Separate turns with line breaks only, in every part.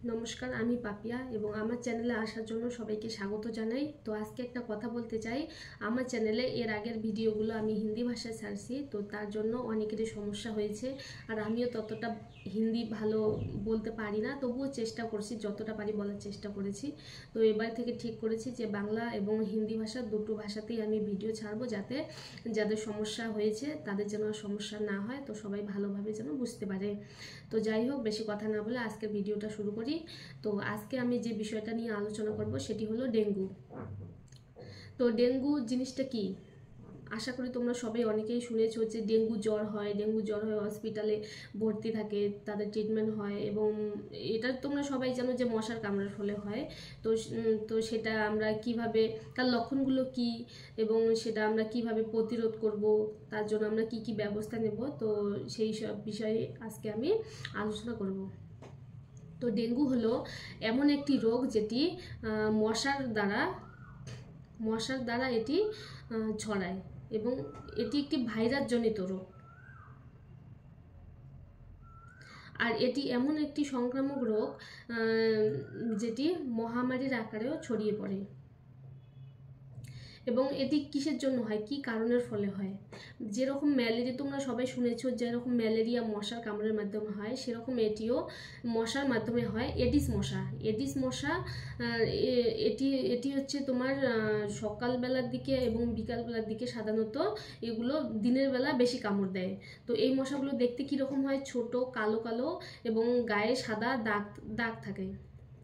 নমস্কার, আমি পাপিয়া এবং আমার চ্যানেলে আসার জন্য সবাইকে স্বাগত জানাই। তো আজকে একটা কথা বলতে চাই। আমার চ্যানেলে এর আগের ভিডিওগুলো আমি হিন্দি ভাষায় ছাড়ছি, তো তার জন্য অনেকেরই সমস্যা হয়েছে। আর আমিও ততটা হিন্দি ভালো বলতে পারি না, তবুও চেষ্টা করছি, যতটা পারি বলার চেষ্টা করেছি। তো এবার থেকে ঠিক করেছি যে বাংলা এবং হিন্দি ভাষা দুটো ভাষাতেই আমি ভিডিও ছাড়বো, যাতে যাদের সমস্যা হয়েছে তাদের যেন সমস্যা না হয়, তো সবাই ভালোভাবে যেন বুঝতে পারে। তো যাই হোক, বেশি কথা না বলে আজকের ভিডিওটা শুরু করি। তো আজকে আমি যে বিষয়টা নিয়ে আলোচনা করব সেটি হলো ডেঙ্গু। তো ডেঙ্গু জিনিসটা কি? আশা করি তোমরা সবাই অনেকেই শুনেছো যে ডেঙ্গু জ্বর হয়, হসপিটালে ভর্তি থাকে, তাদের ট্রিটমেন্ট হয়। এবং এটা তোমরা সবাই জানো যে মশার কামড়ার ফলে হয়। তো সেটা আমরা কিভাবে, তার লক্ষণগুলো কি এবং সেটা আমরা কিভাবে প্রতিরোধ করব, তার জন্য আমরা কি কি ব্যবস্থা নেব, তো সেই সব বিষয়ে আজকে আমি আলোচনা করব। তো ডেঙ্গু হলো এমন একটি রোগ যেটি মশার দ্বারা এটি ছড়ায় এবং এটি একটি ভাইরাস জনিত রোগ। আর এটি এমন একটি সংক্রামক রোগ যেটি মহামারীর আকারেও ছড়িয়ে পড়ে। এবং এটি কিসের জন্য হয়, কি কারণের ফলে হয়? যেরকম ম্যালেরিয়া তোমরা সবাই শুনেছো, যেরকম ম্যালেরিয়া মশার কামড়ের মাধ্যমে হয়, সেরকম এটিও মশার মাধ্যমে হয়। এডিস মশা এটি হচ্ছে তোমার সকালবেলার দিকে এবং বিকালবেলার দিকে সাধারণত এগুলো দিনের বেলা বেশি কামড় দেয়। তো এই মশাগুলো দেখতে কীরকম হয়? ছোট, কালো কালো এবং গায়ে সাদা দাগ দাগ থাকে।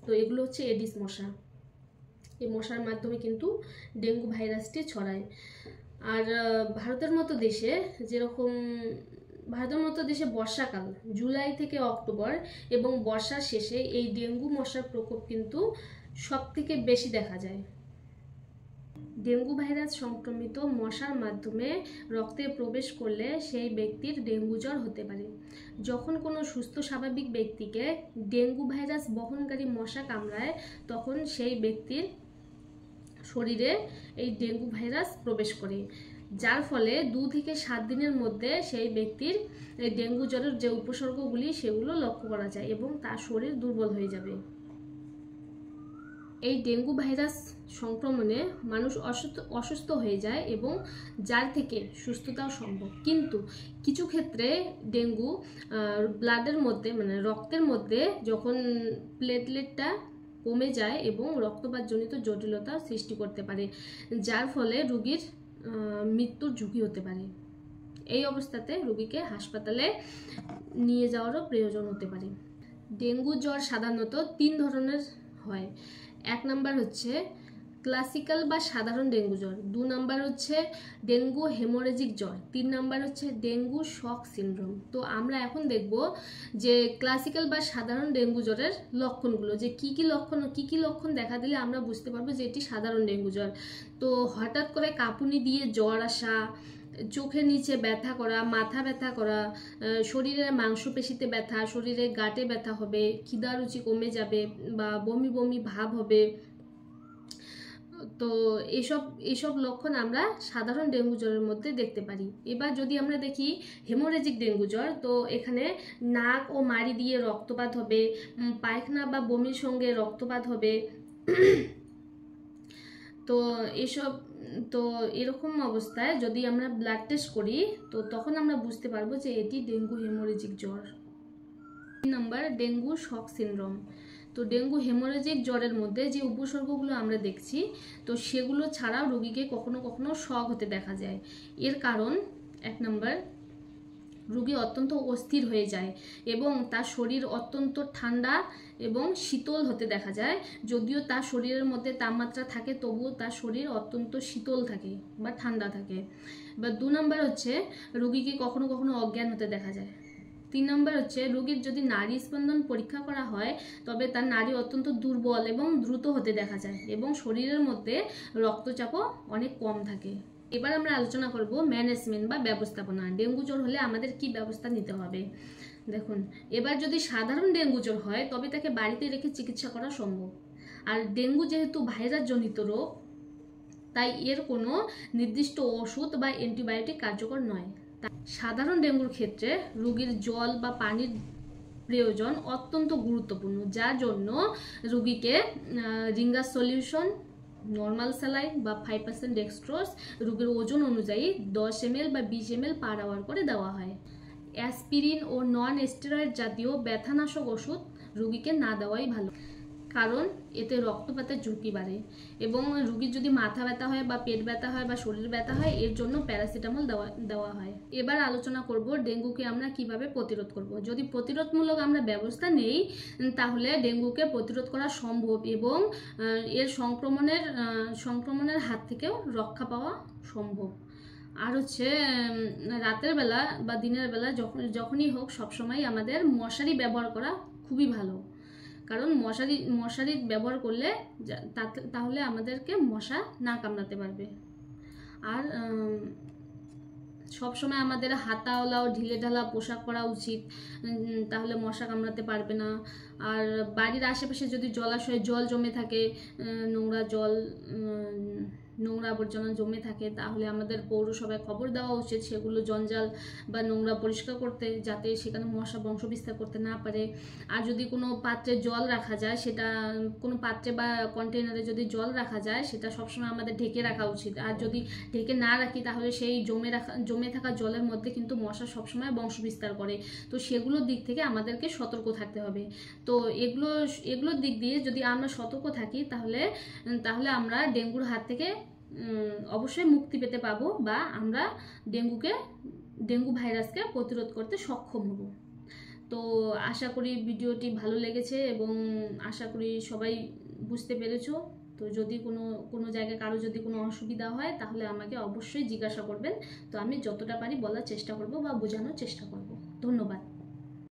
তো এগুলো হচ্ছে এডিস মশা। এই মশার মাধ্যমে কিন্তু ডেঙ্গু ভাইরাসটি ছড়ায়। আর ভারতের মতো দেশে বর্ষাকাল জুলাই থেকে অক্টোবর এবং বর্ষার শেষে এই ডেঙ্গু মশার প্রকোপ কিন্তু সব থেকে বেশি দেখা যায়। ডেঙ্গু ভাইরাস সংক্রমিত মশার মাধ্যমে রক্তে প্রবেশ করলে সেই ব্যক্তির ডেঙ্গু জ্বর হতে পারে। যখন কোনো সুস্থ স্বাভাবিক ব্যক্তিকে ডেঙ্গু ভাইরাস বহনকারী মশা কামড়ায়, তখন সেই ব্যক্তির শরীরে এই ডেঙ্গু ভাইরাস প্রবেশ করে, যার ফলে 2 থেকে 7 দিনের মধ্যে সেই ব্যক্তির ডেঙ্গু জ্বরের যে উপসর্গগুলি সেগুলো লক্ষ্য করা যায় এবং তার শরীর দুর্বল হয়ে যাবে। এই ডেঙ্গু ভাইরাস সংক্রমণে মানুষ অসুস্থ হয়ে যায় এবং যার থেকে সুস্থতাও সম্ভব। কিন্তু কিছু ক্ষেত্রে ডেঙ্গু ব্লাডের মধ্যে, মানে রক্তের মধ্যে যখন প্লেটলেটটা কমে যায় এবং রক্তপাতজনিত জটিলতা সৃষ্টি করতে পারে, যার ফলে রোগীর মৃত্যুর ঝুঁকি হতে পারে। এই অবস্থাতে রোগীকে হাসপাতালে নিয়ে যাওয়ারও প্রয়োজন হতে পারে। ডেঙ্গু জ্বর সাধারণত 3 ধরনের হয়। 1 নাম্বার হচ্ছে ক্লাসিক্যাল বা সাধারণ ডেঙ্গু জ্বর, 2 নাম্বার হচ্ছে ডেঙ্গু হেমোরেজিক জ্বর, 3 নাম্বার হচ্ছে ডেঙ্গু শক সিনড্রোম। তো আমরা এখন দেখব যে ক্লাসিক্যাল বা সাধারণ ডেঙ্গু জ্বরের লক্ষণগুলো, যে কি কি লক্ষণ দেখা দিলে আমরা বুঝতে পারবো যে এটি সাধারণ ডেঙ্গু জ্বর। তো হঠাৎ করে কাঁপুনি দিয়ে জ্বর আসা, চোখের নিচে ব্যথা করা, মাথা ব্যথা করা, শরীরের মাংসপেশিতে ব্যথা, শরীরে গাঁটে ব্যথা হবে, খিদা রুচি কমে যাবে বা বমি বমি ভাব হবে। তো এইসব লক্ষণ আমরা সাধারণ ডেঙ্গু জ্বরের মধ্যে দেখতে পারি। এবার যদি আমরা দেখি হেমোরেজিক ডেঙ্গু জ্বর, তো এখানে নাক ও মাড়ি দিয়ে রক্তপাত হবে, পায়খানা বা বমির সঙ্গে রক্তপাত হবে। তো এরকম অবস্থায় যদি আমরা ব্লাড টেস্ট করি, তো তখন আমরা বুঝতে পারবো যে এটি ডেঙ্গু হেমোরেজিক জ্বর। 3 নম্বর ডেঙ্গু শক সিনড্রোম। তো ডেঙ্গু হেমোরেজিক জ্বরের মধ্যে যে উপসর্গগুলো আমরা দেখছি, তো সেগুলো ছাড়াও রোগীকে কখনো কখনো শক হতে দেখা যায়। এর কারণ 1 নম্বর, রোগী অত্যন্ত অস্থির হয়ে যায় এবং তার শরীর অত্যন্ত ঠান্ডা এবং শীতল হতে দেখা যায়। যদিও তার শরীরের মধ্যে তাপমাত্রা থাকে, তবুও তার শরীর অত্যন্ত শীতল থাকে বা ঠান্ডা থাকে। এবার 2 নম্বর হচ্ছে রোগীকে কখনো কখনো অজ্ঞান হতে দেখা যায়। 3 নম্বর হচ্ছে রোগীর যদি নাড়ি স্পন্দন পরীক্ষা করা হয়, তবে তার নাড়ি অত্যন্ত দুর্বল এবং দ্রুত হতে দেখা যায় এবং শরীরের মধ্যে রক্তচাপও অনেক কম থাকে। এবার আমরা আলোচনা করব ম্যানেজমেন্ট বা ব্যবস্থাপনা। ডেঙ্গু জ্বর হলে আমাদের কি ব্যবস্থা নিতে হবে? দেখুন, এবার যদি সাধারণ ডেঙ্গু জ্বর হয়, তবে তাকে বাড়িতে রেখে চিকিৎসা করা সম্ভব। আর ডেঙ্গু যেহেতু ভাইরাস জনিত রোগ, তাই এর কোনো নির্দিষ্ট ওষুধ বা অ্যান্টিবায়োটিক কার্যকর নয়। সাধারণ ডেঙ্গুর ক্ষেত্রে রোগীর জল বা পানির প্রয়োজন, অত্যন্ত গুরুত্বপূর্ণ, যার জন্য রুগীকে রিঙ্গার সলিউশন, নর্মাল স্যালাইন বা 5% ডেক্সট্রোজ রোগীর ওজন অনুযায়ী 10 ml বা 20 ml পার আওয়ার করে দেওয়া হয়। অ্যাসপিরিন ও নন স্টেরয়েড জাতীয় ব্যথানাশক ওষুধ রোগীকে না দেওয়াই ভালো, কারণ এতে রক্তপাতের ঝুঁকি বাড়ে এবং রোগীর যদি মাথা ব্যথা হয় বা পেট ব্যথা হয় বা শরীর ব্যথা হয় এর জন্য প্যারাসিটামল দেওয়া হয়। এবার আলোচনা করব ডেঙ্গুকে আমরা কিভাবে প্রতিরোধ করব। যদি প্রতিরোধমূলক আমরা ব্যবস্থা নেই তাহলে ডেঙ্গুকে প্রতিরোধ করা সম্ভব এবং এর সংক্রমণের হাত থেকেও রক্ষা পাওয়া সম্ভব। আর হচ্ছে রাতের বেলা বা দিনের বেলা যখনই হোক সবসময় আমাদের মশারি ব্যবহার করা খুবই ভালো, কারণ মশারি ব্যবহার করলে তাহলে আমাদেরকে মশা না কামড়াতে পারবে। আর সবসময় আমাদের হাতাওয়ালা ও ঢিলে ঢালা পোশাক পরা উচিত, তাহলে মশা কামড়াতে পারবে না। আর বাড়ির আশেপাশে যদি জলাশয়ে জল জমে থাকে, নোংরা আবর্জনা জমে থাকে, তাহলে আমাদের পৌরসভায় খবর দেওয়া উচিত সেগুলো জঞ্জাল বা নোংরা পরিষ্কার করতে, যাতে সেখানে মশা বংশ বিস্তার করতে না পারে। আর যদি কোনো পাত্রে জল রাখা যায়, সেটা কোনো পাত্রে বা কন্টেনারে যদি জল রাখা যায় সেটা সবসময় আমাদের ঢেকে রাখা উচিত। আর যদি ঢেকে না রাখি তাহলে সেই জমে থাকা জলের মধ্যে কিন্তু মশা সবসময় বংশ বিস্তার করে। তো সেগুলোর দিক থেকে আমাদেরকে সতর্ক থাকতে হবে। তো এগুলোর দিক দিয়ে যদি আমরা সতর্ক থাকি তাহলে আমরা ডেঙ্গুর হাত থেকে অবশ্যই মুক্তি পেতে পাবো, বা আমরা ডেঙ্গু ভাইরাসকে প্রতিরোধ করতে সক্ষম হব। তো আশা করি ভিডিওটি ভালো লেগেছে এবং আশা করি সবাই বুঝতে পেরেছো। তো যদি কোনো জায়গায় কারো যদি কোনো অসুবিধা হয় তাহলে আমাকে অবশ্যই জিজ্ঞাসা করবেন। তো আমি যতটা পারি বলার চেষ্টা করব বা বোঝানোর চেষ্টা করব। ধন্যবাদ।